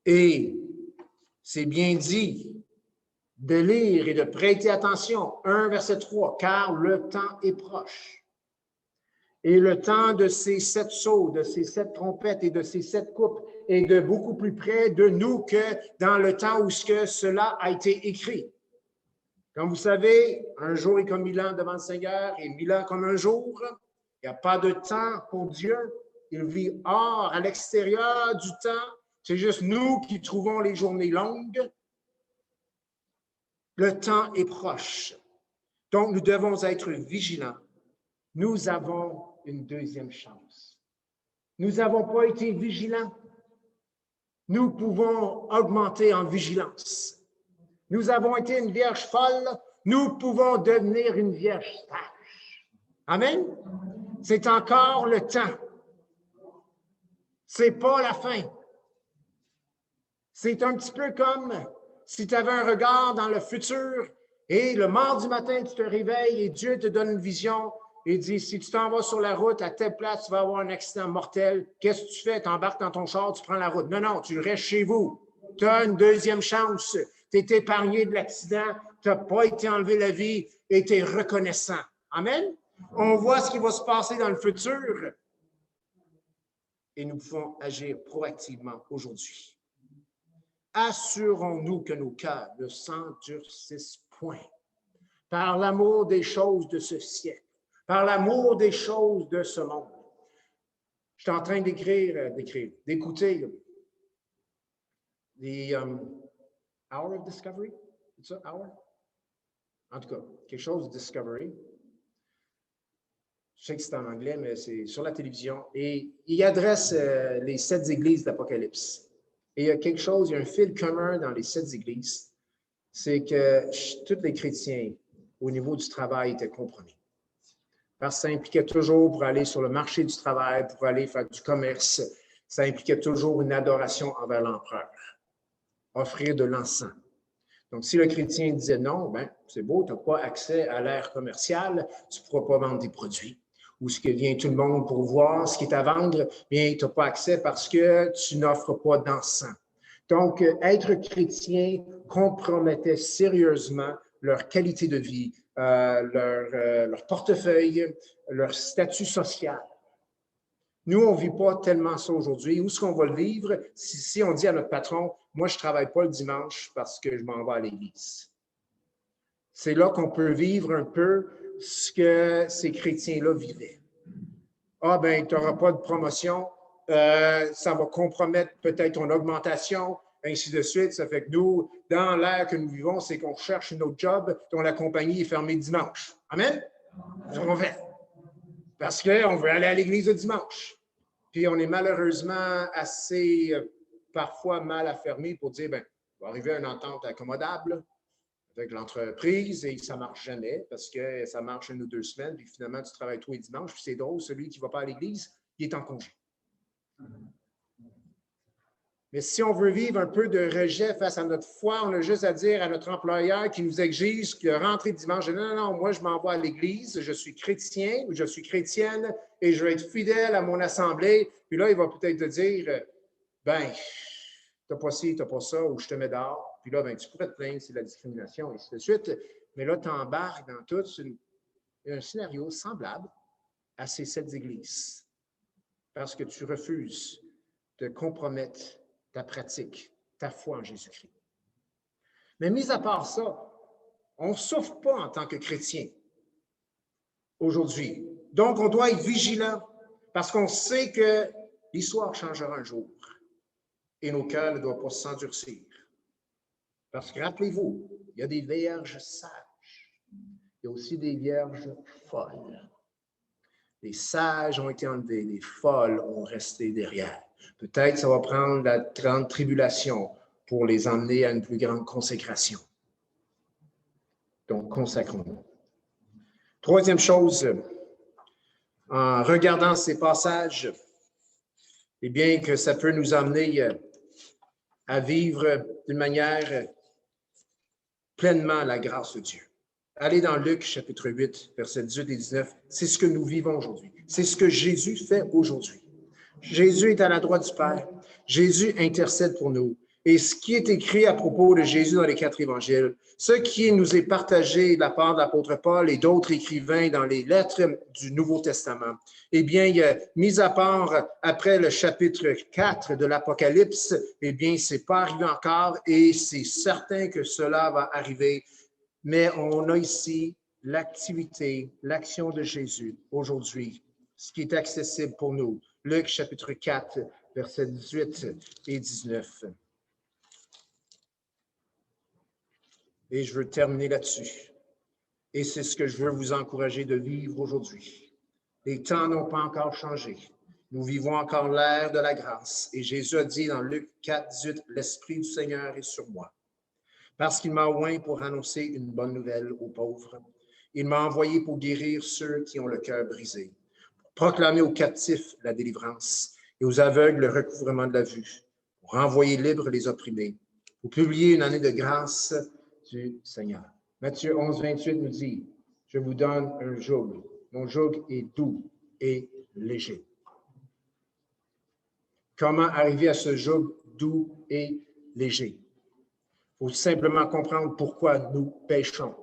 et c'est bien dit, de lire et de prêter attention, 1 verset 3, car le temps est proche. Et le temps de ces 7 sceaux, de ces 7 trompettes et de ces 7 coupes est de beaucoup plus près de nous que dans le temps où cela a été écrit. Comme vous savez, un jour est comme 1000 ans devant le Seigneur et 1000 ans comme un jour. Il n'y a pas de temps pour Dieu. Il vit hors, à l'extérieur du temps. C'est juste nous qui trouvons les journées longues. Le temps est proche. Donc, nous devons être vigilants. Nous avons une deuxième chance. Nous n'avons pas été vigilants. Nous pouvons augmenter en vigilance. Nous avons été une vierge folle, nous pouvons devenir une vierge sage. Amen? C'est encore le temps. C'est pas la fin. C'est un petit peu comme si tu avais un regard dans le futur et le mardi matin, tu te réveilles et Dieu te donne une vision et dit, si tu t'en vas sur la route, à telle place, tu vas avoir un accident mortel. Qu'est-ce que tu fais? Tu embarques dans ton char, tu prends la route. Non, non, tu restes chez vous. Tu as une deuxième chance. Tu es épargné de l'accident, tu n'as pas été enlevé la vie et tu es reconnaissant. Amen? On voit ce qui va se passer dans le futur et nous pouvons agir proactivement aujourd'hui. Assurons-nous que nos cœurs ne s'endurcissent point par l'amour des choses de ce siècle, par l'amour des choses de ce monde. Je suis en train d'écouter les Hour of Discovery? C'est ça, Hour? En tout cas, quelque chose de Discovery. Je sais que c'est en anglais, mais c'est sur la télévision. Et il adresse les 7 églises d'Apocalypse. Et il y a quelque chose, il y a un fil commun dans les 7 églises, c'est que tous les chrétiens, au niveau du travail, étaient compromis. Parce que ça impliquait toujours pour aller sur le marché du travail, pour aller faire du commerce, ça impliquait toujours une adoration envers l'empereur. Offrir de l'encens. Donc, si le chrétien disait non, ben c'est beau, tu n'as pas accès à l'ère commerciale, tu ne pourras pas vendre des produits. Ou ce que vient tout le monde pour voir, ce qui est à vendre, bien, tu n'as pas accès parce que tu n'offres pas d'encens. Donc, être chrétien compromettait sérieusement leur qualité de vie, leur portefeuille, leur statut social. Nous, on ne vit pas tellement ça aujourd'hui. Où est-ce qu'on va le vivre si on dit à notre patron, moi, je ne travaille pas le dimanche parce que je m'en vais à l'église. C'est là qu'on peut vivre un peu ce que ces chrétiens-là vivaient. Ah, ben, tu n'auras pas de promotion, ça va compromettre peut-être ton augmentation, ainsi de suite. Ça fait que nous, dans l'ère que nous vivons, c'est qu'on cherche un autre job dont la compagnie est fermée dimanche. Amen? C'est ce qu'on fait. Parce qu'on veut aller à l'église le dimanche. Puis on est malheureusement assez parfois mal affermi pour dire, ben, il va arriver à une entente accommodable avec l'entreprise et ça ne marche jamais parce que ça marche 1 ou 2 semaines, puis finalement, tu travailles tous les dimanches, puis c'est drôle, celui qui ne va pas à l'église, il est en congé. Mais si on veut vivre un peu de rejet face à notre foi, on a juste à dire à notre employeur qui nous exige que rentrer dimanche, non, non, non, moi je m'en vais à l'église, je suis chrétien ou je suis chrétienne et je vais être fidèle à mon assemblée. Puis là, il va peut-être te dire, ben, t'as pas ci, t'as pas ça, ou je te mets dehors. Puis là, ben, tu pourrais te plaindre, c'est de la discrimination, et ainsi de suite. Mais là, tu embarques dans tout un scénario semblable à ces 7 églises parce que tu refuses de compromettre ta pratique, ta foi en Jésus-Christ. Mais mis à part ça, on ne souffre pas en tant que chrétien aujourd'hui. Donc, on doit être vigilant parce qu'on sait que l'histoire changera un jour et nos cœurs ne doivent pas s'endurcir. Parce que rappelez-vous, il y a des vierges sages, il y a aussi des vierges folles. Les sages ont été enlevés, les folles ont resté derrière. Peut-être ça va prendre la grande tribulation pour les emmener à une plus grande consécration. Donc, consacrons-nous. Troisième chose, en regardant ces passages, eh bien que ça peut nous amener à vivre d'une manière pleinement la grâce de Dieu. Allez dans Luc, chapitre 8, versets 18 et 19. C'est ce que nous vivons aujourd'hui. C'est ce que Jésus fait aujourd'hui. Jésus est à la droite du Père. Jésus intercède pour nous. Et ce qui est écrit à propos de Jésus dans les 4 évangiles, ce qui nous est partagé de la part de l'apôtre Paul et d'autres écrivains dans les lettres du Nouveau Testament, eh bien, mis à part après le chapitre 4 de l'Apocalypse, eh bien, c'est pas arrivé encore et c'est certain que cela va arriver. Mais on a ici l'activité, l'action de Jésus aujourd'hui, ce qui est accessible pour nous. Luc chapitre 4, versets 18 et 19. Et je veux terminer là-dessus. Et c'est ce que je veux vous encourager de vivre aujourd'hui. Les temps n'ont pas encore changé. Nous vivons encore l'ère de la grâce. Et Jésus a dit dans Luc 4, 18, « L'Esprit du Seigneur est sur moi, parce qu'il m'a oint pour annoncer une bonne nouvelle aux pauvres. Il m'a envoyé pour guérir ceux qui ont le cœur brisé, pour proclamer aux captifs la délivrance et aux aveugles le recouvrement de la vue, pour renvoyer libres les opprimés, pour publier une année de grâce du Seigneur. » Matthieu 11, 28 nous dit, « Je vous donne un joug. Mon joug est doux et léger. » Comment arriver à ce joug doux et léger? Il faut simplement comprendre pourquoi nous péchons.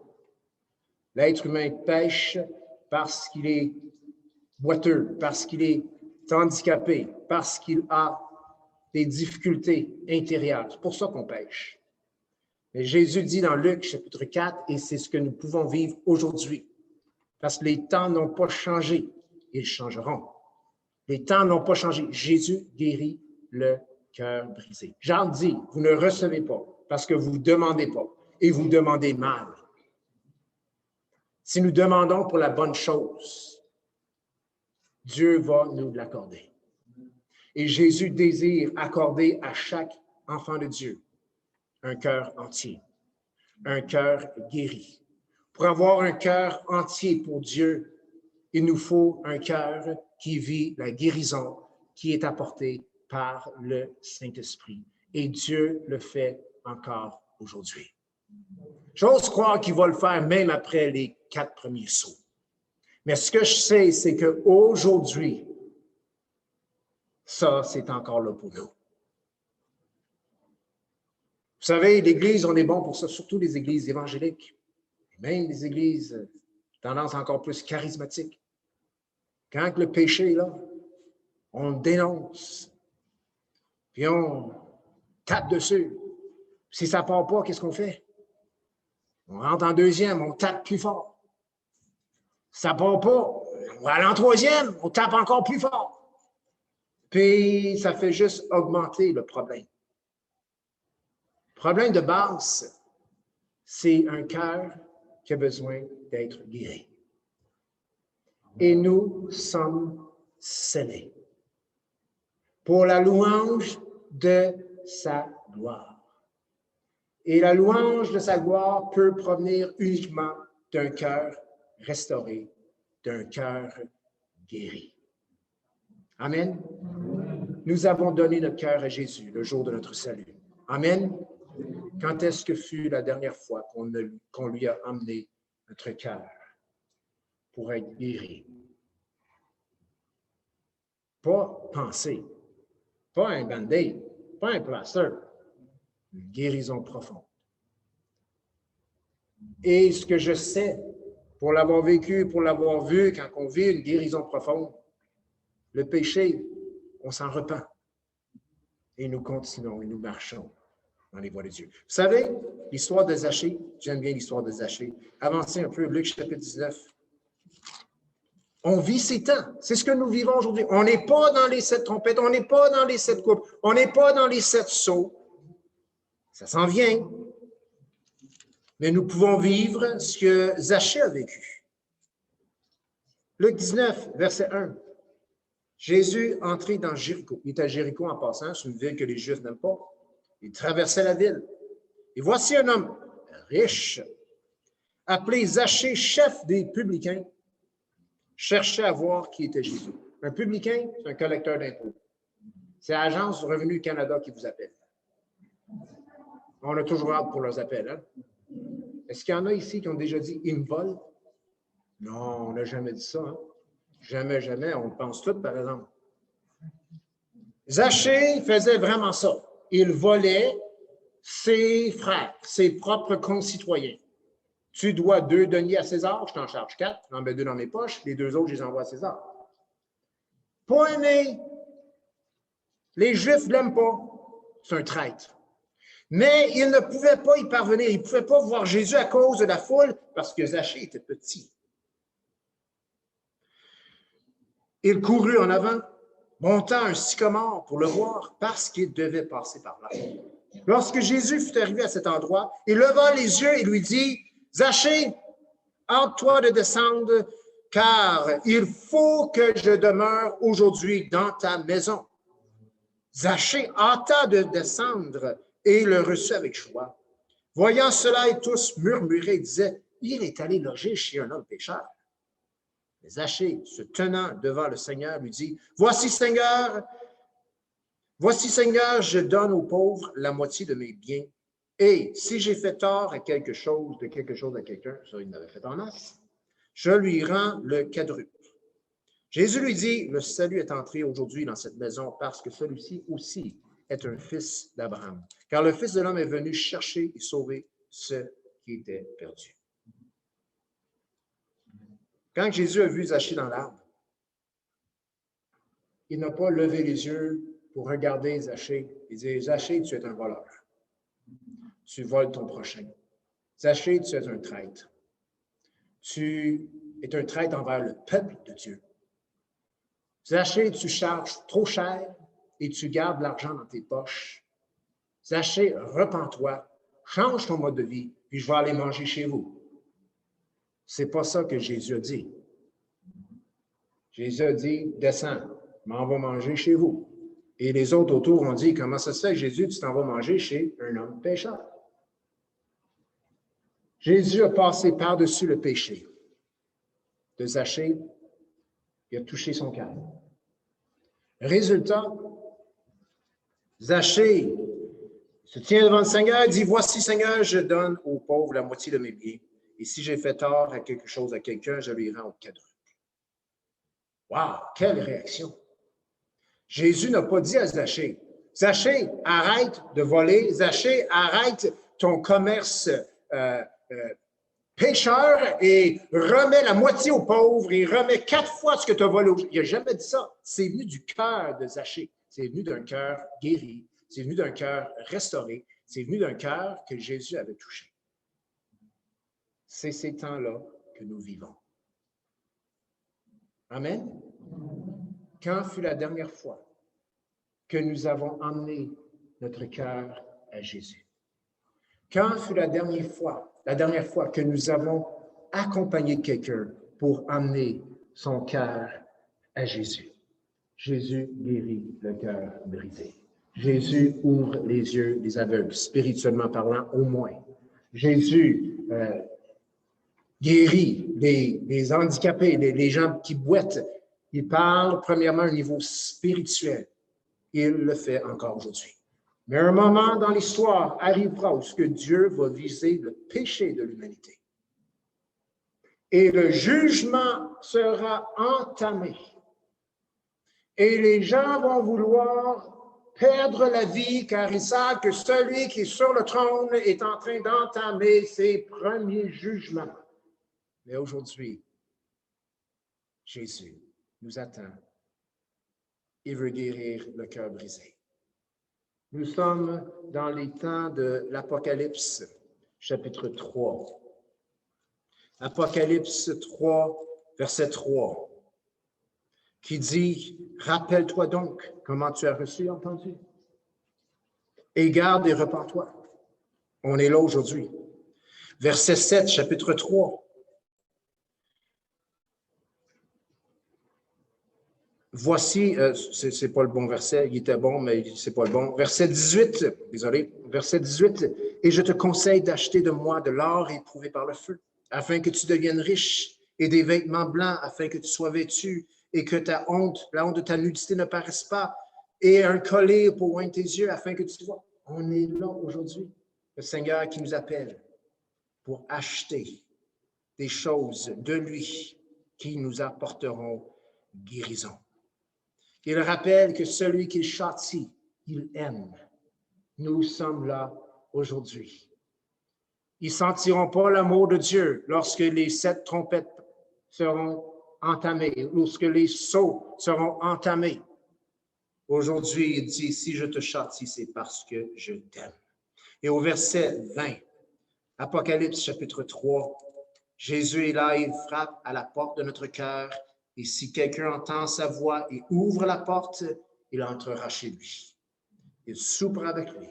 L'être humain pêche parce qu'il est boiteux, parce qu'il est handicapé, parce qu'il a des difficultés intérieures. C'est pour ça qu'on pêche. Mais Jésus dit dans Luc chapitre 4, et c'est ce que nous pouvons vivre aujourd'hui, parce que les temps n'ont pas changé, ils changeront. Les temps n'ont pas changé. Jésus guérit le cœur brisé. Jean dit, vous ne recevez pas parce que vous ne demandez pas et vous demandez mal. Si nous demandons pour la bonne chose, Dieu va nous l'accorder. Et Jésus désire accorder à chaque enfant de Dieu un cœur entier, un cœur guéri. Pour avoir un cœur entier pour Dieu, il nous faut un cœur qui vit la guérison qui est apportée par le Saint-Esprit. Et Dieu le fait encore aujourd'hui. J'ose croire qu'il va le faire même après les 4 premiers sauts. Mais ce que je sais, c'est qu'aujourd'hui, ça, c'est encore là pour nous. Vous savez, l'Église, on est bon pour ça, surtout les églises évangéliques, même les églises tendance encore plus charismatiques. Quand le péché est là, on le dénonce, puis on tape dessus. Si ça ne part pas, qu'est-ce qu'on fait? On rentre en deuxième, on tape plus fort. Si ça ne part pas, on va aller en troisième, on tape encore plus fort. Puis, ça fait juste augmenter le problème. Le problème de base, c'est un cœur qui a besoin d'être guéri. Et nous sommes scellés pour la louange de sa gloire. Et la louange de sa gloire peut provenir uniquement d'un cœur restauré, d'un cœur guéri. Amen. Nous avons donné notre cœur à Jésus le jour de notre salut. Amen. Quand est-ce que fut la dernière fois qu'on lui a emmené notre cœur pour être guéri? Pas penser, pas un band-aid, pas un plaster, une guérison profonde. Et ce que je sais, pour l'avoir vécu, pour l'avoir vu, quand on vit une guérison profonde, le péché, on s'en repent. Et nous continuons et nous marchons dans les voies de Dieu. Vous savez, l'histoire de Zachée, j'aime bien l'histoire de Zachée. Avancez un peu, Luc chapitre 19. On vit ces temps. C'est ce que nous vivons aujourd'hui. On n'est pas dans les 7 trompettes, on n'est pas dans les 7 coupes, on n'est pas dans les 7 sauts. Ça s'en vient. Mais nous pouvons vivre ce que Zachée a vécu. Luc 19, verset 1. Jésus entrait dans Jéricho. Il est à Jéricho en passant, c'est une ville que les Juifs n'aiment pas. Il traversait la ville. Et voici un homme riche appelé Zachée, chef des publicains, cherchait à voir qui était Jésus. Un publicain, c'est un collecteur d'impôts. C'est l'Agence du Revenu Canada qui vous appelle. On a toujours hâte pour leurs appels. Hein? Est-ce qu'il y en a ici qui ont déjà dit « ils me volent » ? Non, on n'a jamais dit ça. Hein? Jamais, jamais. On le pense tout, par exemple. Zachée faisait vraiment ça. Il volait ses frères, ses propres concitoyens. Tu dois 2 deniers à César, je t'en charge 4, j'en mets 2 dans mes poches, les 2 autres, je les envoie à César. Pas aimé. Les Juifs ne l'aiment pas. C'est un traître. Mais il ne pouvait pas y parvenir. Il ne pouvait pas voir Jésus à cause de la foule parce que Zachée était petit. Il courut en avant, montant un sycomore pour le voir parce qu'il devait passer par là. Lorsque Jésus fut arrivé à cet endroit, il leva les yeux et lui dit, « Zachée, hâte-toi de descendre, car il faut que je demeure aujourd'hui dans ta maison. » Zachée hâta de descendre et le reçut avec joie. Voyant cela, ils tous murmuraient et disaient, « Il est allé loger chez un homme pécheur. » Mais Zachée, se tenant devant le Seigneur, lui dit, « Voici, Seigneur, je donne aux pauvres la moitié de mes biens. Et si j'ai fait tort à quelque chose à quelqu'un, ça il m'avait fait en masse, je lui rends le quadruple. » Jésus lui dit, « Le salut est entré aujourd'hui dans cette maison parce que celui-ci aussi est un fils d'Abraham. Car le Fils de l'homme est venu chercher et sauver ceux qui étaient perdus. » Quand Jésus a vu Zachée dans l'arbre, il n'a pas levé les yeux pour regarder Zachée et dire, « Zachée, tu es un voleur. Tu voles ton prochain. Zachée, tu es un traître. Tu es un traître envers le peuple de Dieu. Zachée, tu charges trop cher et tu gardes l'argent dans tes poches. Zachée, repens-toi, change ton mode de vie, puis je vais aller manger chez vous. » C'est pas ça que Jésus a dit. Jésus a dit, « Descends, m'en va manger chez vous. » Et les autres autour ont dit, « Comment ça se fait, Jésus, tu t'en vas manger chez un homme pécheur? » Jésus a passé par-dessus le péché de Zachée, il a touché son cœur. Résultat, Zachée se tient devant le Seigneur et dit, « Voici, Seigneur, je donne aux pauvres la moitié de mes biens. Et si j'ai fait tort à quelque chose à quelqu'un, je lui rends au quadruple. » Wow, quelle réaction! Jésus n'a pas dit à Zachée, « Zachée, arrête de voler. Zachée, arrête ton commerce pécheur et remets la moitié aux pauvres et remets 4 fois ce que tu as volé. » Il n'a jamais dit ça. C'est venu du cœur de Zachée. C'est venu d'un cœur guéri. C'est venu d'un cœur restauré. C'est venu d'un cœur que Jésus avait touché. C'est ces temps-là que nous vivons. Amen. Quand fut la dernière fois que nous avons emmené notre cœur à Jésus? Quand fut la dernière fois que nous avons accompagné quelqu'un pour emmener son cœur à Jésus? Jésus guérit le cœur brisé. Jésus ouvre les yeux des aveugles, spirituellement parlant au moins. Jésus guérit les handicapés, les gens qui boitent. Il parle premièrement à un niveau spirituel. Il le fait encore aujourd'hui. Mais un moment dans l'histoire arrivera où ce que Dieu va viser le péché de l'humanité. Et le jugement sera entamé. Et les gens vont vouloir perdre la vie car ils savent que celui qui est sur le trône est en train d'entamer ses premiers jugements. Mais aujourd'hui, Jésus nous attend. Il veut guérir le cœur brisé. Nous sommes dans les temps de l'Apocalypse, chapitre 3. Apocalypse 3, verset 3, qui dit, « Rappelle-toi donc comment tu as reçu et entendu. Et garde et repens-toi. » On est là aujourd'hui. Verset 7, chapitre 3. Voici, c'est pas le bon verset, il était bon, mais c'est pas le bon. Verset 18, désolé, verset 18. « Et je te conseille d'acheter de moi de l'or éprouvé par le feu, afin que tu deviennes riche, et des vêtements blancs, afin que tu sois vêtu, et que la honte de ta nudité ne paraisse pas, et un collier pour oindre tes yeux, afin que tu vois. On est là aujourd'hui, le Seigneur qui nous appelle pour acheter des choses de lui qui nous apporteront guérison. Il rappelle que celui qu'il châtie, il aime. Nous sommes là aujourd'hui. Ils ne sentiront pas l'amour de Dieu lorsque les 7 trompettes seront entamées, lorsque les sceaux seront entamés. Aujourd'hui, il dit, si je te châtie, c'est parce que je t'aime. Et au verset 20, Apocalypse chapitre 3, Jésus est là, il frappe à la porte de notre cœur, et si quelqu'un entend sa voix et ouvre la porte, il entrera chez lui. Il soupera avec lui,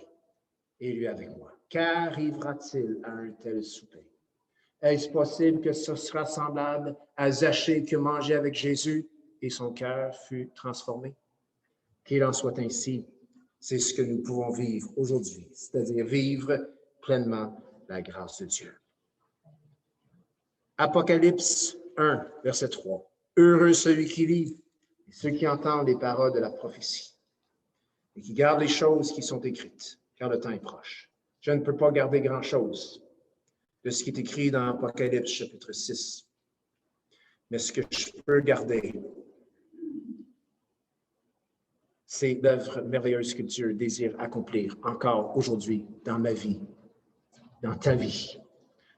et lui avec moi. Qu'arrivera-t-il à un tel souper? Est-ce possible que ce sera semblable à Zachée qui mangeait avec Jésus et son cœur fut transformé? Qu'il en soit ainsi, c'est ce que nous pouvons vivre aujourd'hui, c'est-à-dire vivre pleinement la grâce de Dieu. Apocalypse 1, verset 3. Heureux celui qui lit et ceux qui entendent les paroles de la prophétie et qui gardent les choses qui sont écrites, car le temps est proche. Je ne peux pas garder grand-chose de ce qui est écrit dans Apocalypse chapitre 6. Mais ce que je peux garder, c'est l'œuvre merveilleuse que Dieu désire accomplir encore aujourd'hui dans ma vie, dans ta vie,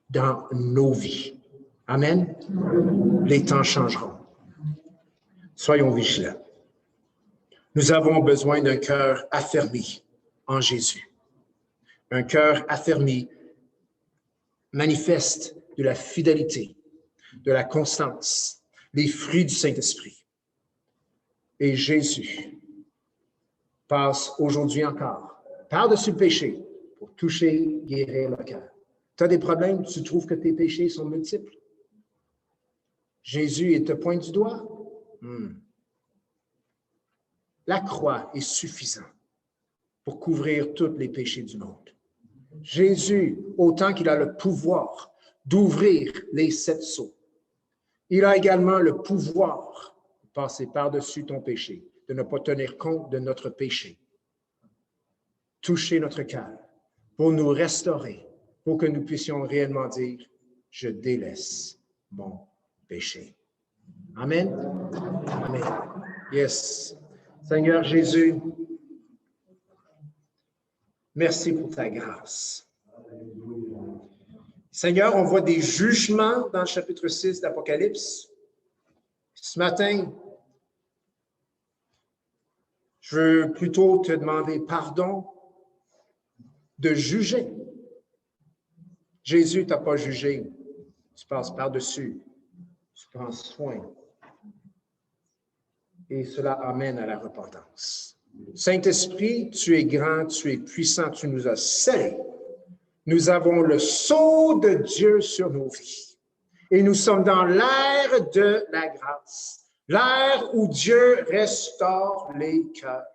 dans nos vies. Amen. Les temps changeront. Soyons vigilants. Nous avons besoin d'un cœur affermi en Jésus. Un cœur affermi manifeste de la fidélité, de la constance, les fruits du Saint-Esprit. Et Jésus passe aujourd'hui encore par-dessus le péché pour toucher, guérir le cœur. Tu as des problèmes, tu trouves que tes péchés sont multiples? Jésus, il te pointe du doigt? La croix est suffisante pour couvrir tous les péchés du monde. Jésus, autant qu'il a le pouvoir d'ouvrir les 7 sceaux, il a également le pouvoir de passer par-dessus ton péché, de ne pas tenir compte de notre péché, toucher notre cœur pour nous restaurer, pour que nous puissions réellement dire, je délaisse mon péché. Amen. Amen. Yes. Seigneur Jésus, merci pour ta grâce. Seigneur, on voit des jugements dans le chapitre 6 d'Apocalypse. Ce matin, je veux plutôt te demander pardon de juger. Jésus ne t'a pas jugé. Tu passes par-dessus. Tu prends soin. Et cela amène à la repentance. Saint-Esprit, tu es grand, tu es puissant, tu nous as scellés. Nous avons le sceau de Dieu sur nos vies. Et nous sommes dans l'ère de la grâce, l'ère où Dieu restaure les cœurs.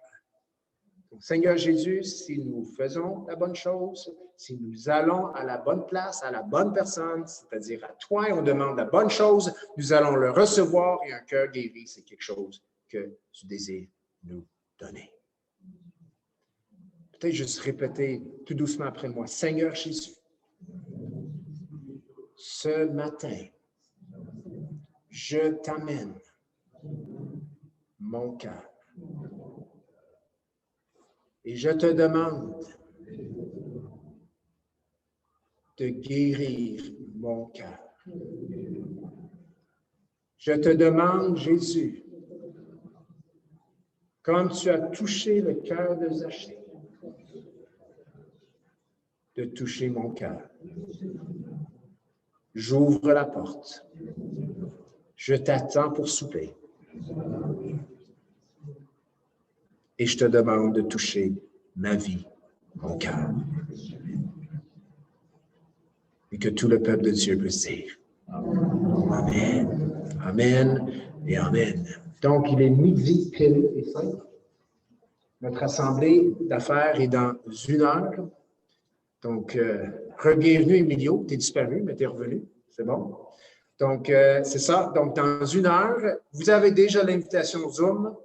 Donc, Seigneur Jésus, si nous faisons la bonne chose, si nous allons à la bonne place, à la bonne personne, c'est-à-dire à toi, et on demande la bonne chose, nous allons le recevoir et un cœur guéri, c'est quelque chose que tu désires nous donner. Peut-être juste répéter tout doucement après moi. Seigneur Jésus, ce matin, je t'amène mon cœur. Et je te demande de guérir mon cœur. Je te demande, Jésus, comme tu as touché le cœur de Zachée, de toucher mon cœur. J'ouvre la porte. Je t'attends pour souper. Et je te demande de toucher ma vie, mon cœur. Et que tout le peuple de Dieu puisse dire Amen, Amen et Amen. Donc, il est midi pile et 5. Notre assemblée d'affaires est dans 1 heure. Donc, re-bienvenue, Emilio. Tu es disparu, mais tu es revenu. C'est bon? Donc, c'est ça. Donc, dans 1 heure, vous avez déjà l'invitation Zoom.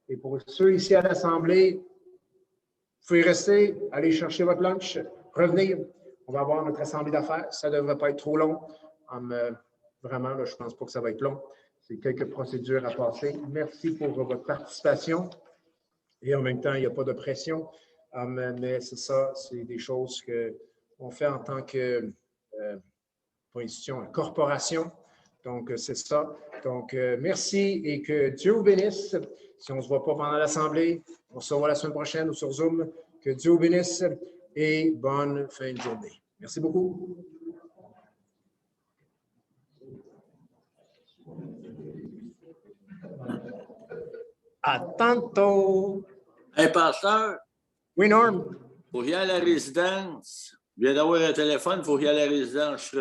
Et pour ceux ici à l'Assemblée, vous pouvez rester, aller chercher votre lunch, revenir. On va avoir notre assemblée d'affaires. Ça ne devrait pas être trop long. Vraiment, là, je ne pense pas que ça va être long. C'est quelques procédures à passer. Merci pour votre participation. Et en même temps, il n'y a pas de pression. Mais c'est ça, c'est des choses qu'on fait en tant que pas institution, corporation. Donc, c'est ça. Donc, merci et que Dieu vous bénisse. Si on ne se voit pas pendant l'Assemblée, on se revoit la semaine prochaine ou sur Zoom. Que Dieu vous bénisse et bonne fin de journée. Merci beaucoup. À tantôt. Hey, pasteur. Oui, Norm. Faut y aller à la résidence. Je viens d'avoir un téléphone, il faut y aller à la résidence.